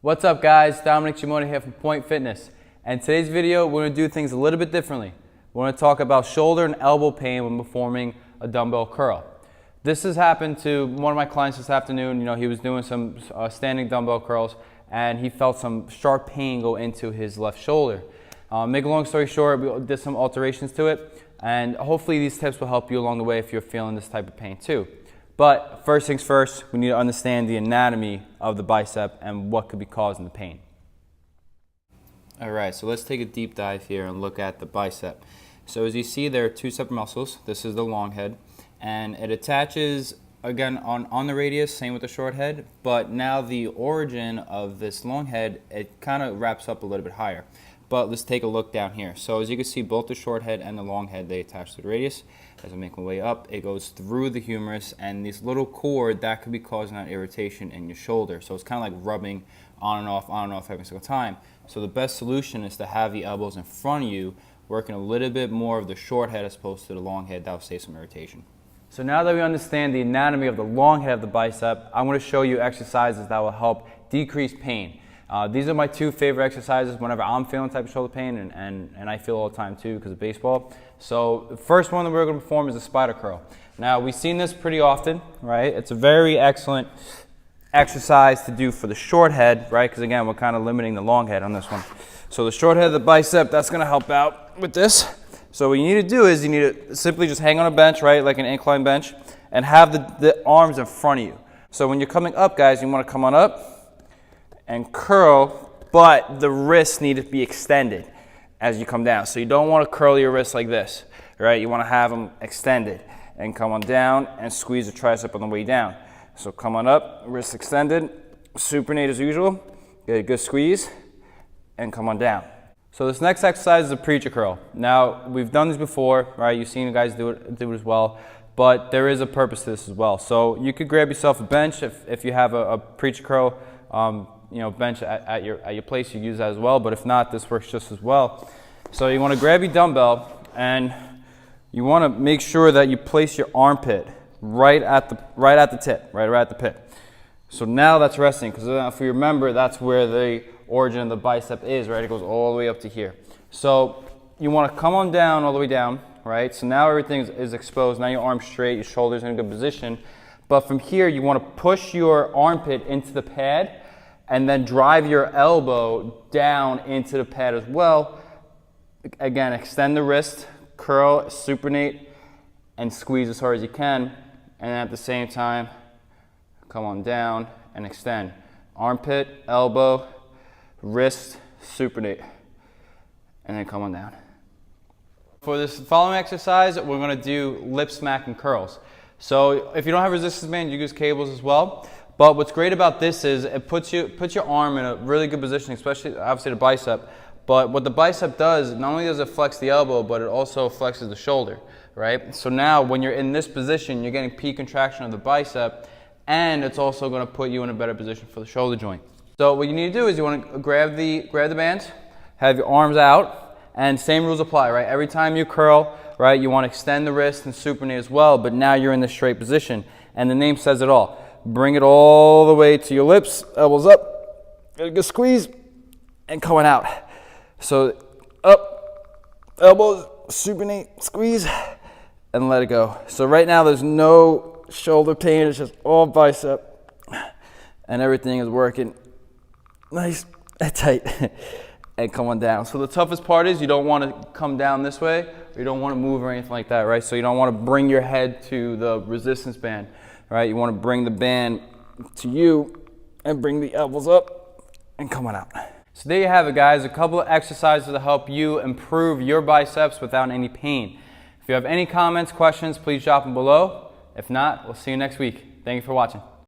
What's up guys, Dominic Chimone here from Point Fitness, and today's video we're going to do things a little bit differently. We're going to talk about shoulder and elbow pain when performing a dumbbell curl. This has happened to one of my clients this afternoon. You know, he was doing some standing dumbbell curls and he felt some sharp pain go into his left shoulder. Make a long story short, we did some alterations to it, and hopefully these tips will help you along the way if you're feeling this type of pain too. But first things first, we need to understand the anatomy of the bicep and what could be causing the pain. All right, so let's take a deep dive here and look at the bicep. So as you see, there are two separate muscles. This is the long head, and it attaches again on the radius, same with the short head, but now the origin of this long head, it kind of wraps up a little bit higher. But let's take a look down here. So as you can see, both the short head and the long head, they attach to the radius. As I make my way up, it goes through the humerus, and this little cord, that could be causing that irritation in your shoulder. So it's kind of like rubbing on and off every single time. So the best solution is to have the elbows in front of you, working a little bit more of the short head as opposed to the long head. That will save some irritation. So now that we understand the anatomy of the long head of the bicep, I'm going to show you exercises that will help decrease pain. These are my two favorite exercises whenever I'm feeling type of shoulder pain, and I feel all the time too because of baseball. So the first one that we're going to perform is the spider curl. Now we've seen this pretty often, right? It's a very excellent exercise to do for the short head, right? Because again, we're kind of limiting the long head on this one. So the short head of the bicep, that's going to help out with this. So what you need to do is you need to simply just hang on a bench, right? Like an incline bench, and have the arms in front of you. So when you're coming up, guys, you want to come on up and curl, but the wrists need to be extended as you come down. So you don't want to curl your wrists like this, right? You want to have them extended and come on down and squeeze the tricep on the way down. So come on up, wrists extended, supinate as usual, get a good squeeze, and come on down. So this next exercise is a preacher curl. Now, we've done this before, right? You've seen guys do it as well, but there is a purpose to this as well. So you could grab yourself a bench if you have a preacher curl, bench at your place, you use that as well, but if not, this works just as well. So you want to grab your dumbbell and you want to make sure that you place your armpit right at the tip, right at the pit. So now that's resting, because if you remember, that's where the origin of the bicep is, right? It goes all the way up to here. So you want to come on down, all the way down, right? So now everything is exposed. Now your arm's straight, your shoulder's in a good position. But from here, you want to push your armpit into the pad and then drive your elbow down into the pad as well. Again, extend the wrist, curl, supinate, and squeeze as hard as you can. And at the same time, come on down and extend. Armpit, elbow, wrist, supinate, and then come on down. For this following exercise, we're going to do lip smack and curls. So if you don't have resistance band, you use cables as well. But what's great about this is it puts your arm in a really good position, especially obviously the bicep. But what the bicep does, not only does it flex the elbow, but it also flexes the shoulder, right? So now when you're in this position, you're getting peak contraction of the bicep, and it's also going to put you in a better position for the shoulder joint. So what you need to do is you want to grab the bands, have your arms out, and same rules apply, right? Every time you curl, right, you want to extend the wrist and supinate as well, but now you're in the straight position, and the name says it all. Bring it all the way to your lips, elbows up, get a good squeeze, and coming out. So up, elbows, supinate, squeeze, and let it go. So right now there's no shoulder pain, it's just all bicep, and everything is working nice and tight, and come on down. So the toughest part is you don't want to come down this way, or you don't want to move or anything like that, right? So you don't want to bring your head to the resistance band. Right, you want to bring the band to you and bring the elbows up and come on out. So there you have it, guys. A couple of exercises to help you improve your biceps without any pain. If you have any comments, questions, please drop them below. If not, we'll see you next week. Thank you for watching.